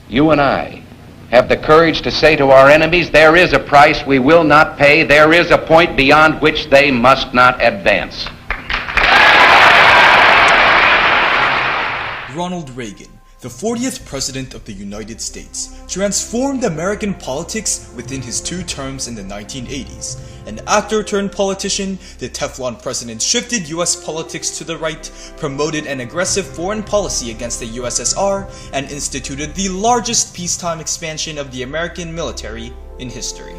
you and I, have the courage to say to our enemies, there is a price we will not pay, there is a point beyond which they must not advance. Ronald Reagan, the 40th President of the United States, transformed American politics within his 2 terms in the 1980s. An actor turned politician, the Teflon president shifted US politics to the right, promoted an aggressive foreign policy against the USSR, and instituted the largest peacetime expansion of the American military in history.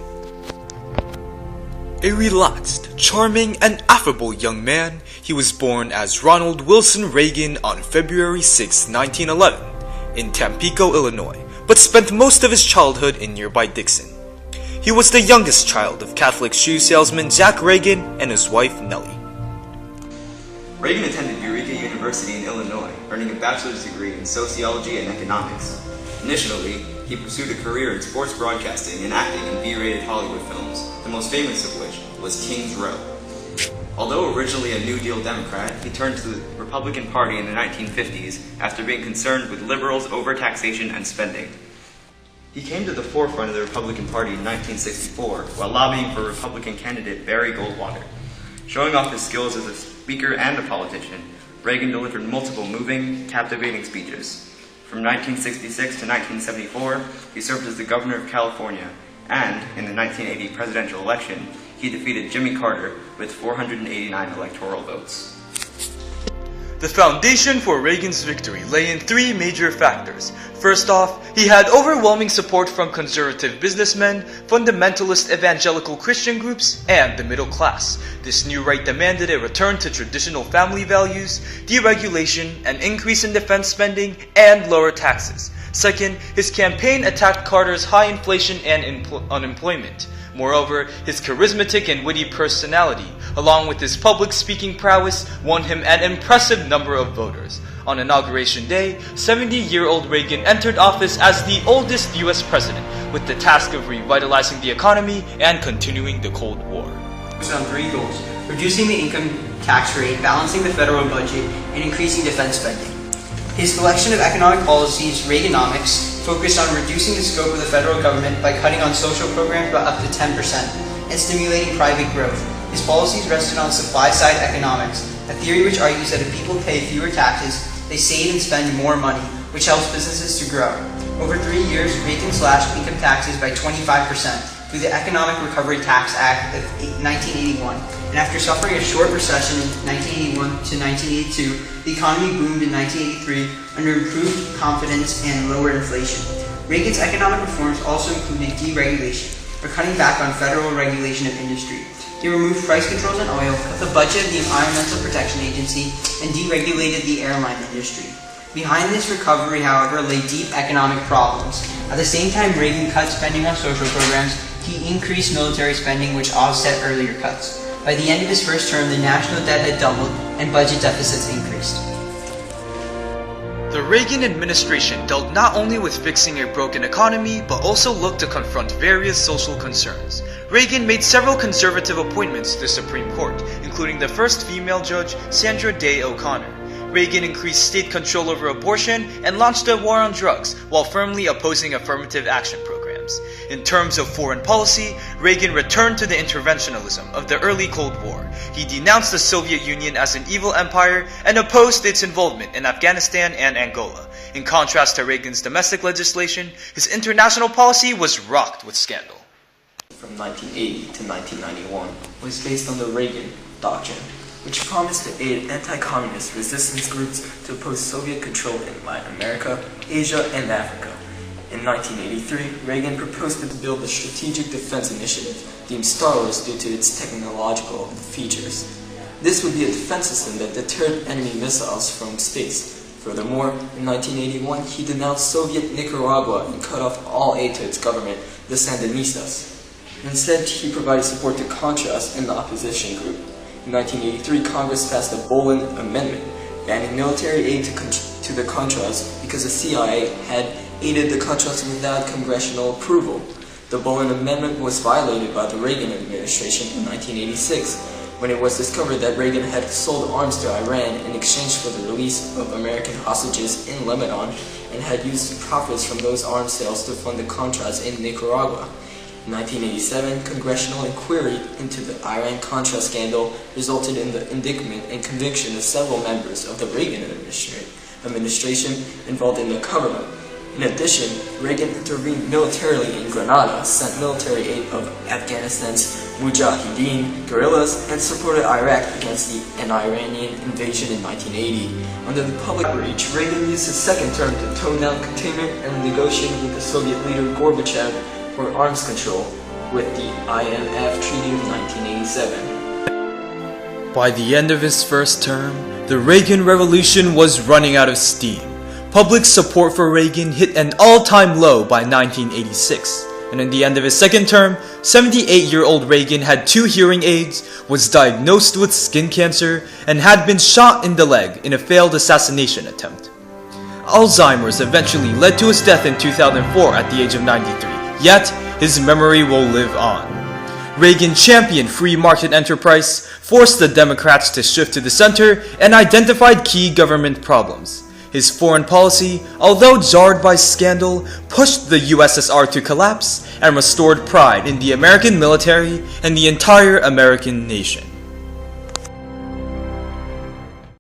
A relaxed, charming, and affable young man, he was born as Ronald Wilson Reagan on February 6, 1911, in Tampico, Illinois, but spent most of his childhood in nearby Dixon. He was the youngest child of Catholic shoe salesman Jack Reagan and his wife Nellie. Reagan attended Eureka University in Illinois, earning a bachelor's degree in sociology and economics. Initially, he pursued a career in sports broadcasting and acting in B-rated Hollywood films, the most famous of which was King's Row. Although originally a New Deal Democrat, he turned to the Republican Party in the 1950s after being concerned with liberals' overtaxation and spending. He came to the forefront of the Republican Party in 1964 while lobbying for Republican candidate Barry Goldwater. Showing off his skills as a speaker and a politician, Reagan delivered multiple moving, captivating speeches. From 1966 to 1974, he served as the governor of California, and in the 1980 presidential election, he defeated Jimmy Carter with 489 electoral votes. The foundation for Reagan's victory lay in 3 major factors. First off, he had overwhelming support from conservative businessmen, fundamentalist evangelical Christian groups, and the middle class. This new right demanded a return to traditional family values, deregulation, an increase in defense spending, and lower taxes. Second, his campaign attacked Carter's high inflation and unemployment. Moreover, his charismatic and witty personality, along with his public speaking prowess, won him an impressive number of voters. On Inauguration Day, 70-year-old Reagan entered office as the oldest US president, with the task of revitalizing the economy and continuing the Cold War. On 3 goals: reducing the income tax rate, balancing the federal budget, and increasing defense spending. His collection of economic policies, Reaganomics, focused on reducing the scope of the federal government by cutting on social programs by up to 10% and stimulating private growth. His policies rested on supply-side economics, a theory which argues that if people pay fewer taxes, they save and spend more money, which helps businesses to grow. Over 3 years, Reagan slashed income taxes by 25% through the Economic Recovery Tax Act of 1981, and after suffering a short recession in 1981 to 1982, the economy boomed in 1983 under improved confidence and lower inflation. Reagan's economic reforms also included deregulation, or cutting back on federal regulation of industry. He removed price controls on oil, cut the budget of the Environmental Protection Agency, and deregulated the airline industry. Behind this recovery, however, lay deep economic problems. At the same time Reagan cut spending on social programs, he increased military spending, which offset earlier cuts. By the end of his first term, the national debt had doubled and budget deficits increased. The Reagan administration dealt not only with fixing a broken economy, but also looked to confront various social concerns. Reagan made several conservative appointments to the Supreme Court, including the first female judge, Sandra Day O'Connor. Reagan increased state control over abortion and launched a war on drugs while firmly opposing affirmative action programs. In terms of foreign policy, Reagan returned to the interventionism of the early Cold War. He denounced the Soviet Union as an evil empire and opposed its involvement in Afghanistan and Angola. In contrast to Reagan's domestic legislation, his international policy was rocked with scandal. From 1980 to 1991 was based on the Reagan Doctrine, which promised to aid anti-communist resistance groups to oppose Soviet control in Latin America, Asia, and Africa. In 1983, Reagan proposed to build the Strategic Defense Initiative, deemed starless due to its technological features. This would be a defense system that deterred enemy missiles from space. Furthermore, in 1981, he denounced Soviet Nicaragua and cut off all aid to its government, the Sandinistas. Instead, he provided support to Contras and the opposition group. In 1983, Congress passed the Bolin Amendment, banning military aid to the Contras because the CIA had aided the Contras without congressional approval. The Bolin Amendment was violated by the Reagan administration in 1986, when it was discovered that Reagan had sold arms to Iran in exchange for the release of American hostages in Lebanon, and had used profits from those arms sales to fund the Contras in Nicaragua. In 1987, congressional inquiry into the Iran-Contra scandal resulted in the indictment and conviction of several members of the Reagan administration involved in the cover-up. In addition, Reagan intervened militarily in Grenada, sent military aid of Afghanistan's Mujahideen guerrillas, and supported Iraq against an Iranian invasion in 1980. Under the public reach, Reagan used his second term to tone down containment and negotiated with the Soviet leader Gorbachev for arms control with the INF Treaty of 1987. By the end of his first term, the Reagan Revolution was running out of steam. Public support for Reagan hit an all-time low by 1986, and in the end of his second term, 78-year-old Reagan had 2 hearing aids, was diagnosed with skin cancer, and had been shot in the leg in a failed assassination attempt. Alzheimer's eventually led to his death in 2004 at the age of 93, yet his memory will live on. Reagan championed free market enterprise, forced the Democrats to shift to the center, and identified key government problems. His foreign policy, although jarred by scandal, pushed the USSR to collapse and restored pride in the American military and the entire American nation.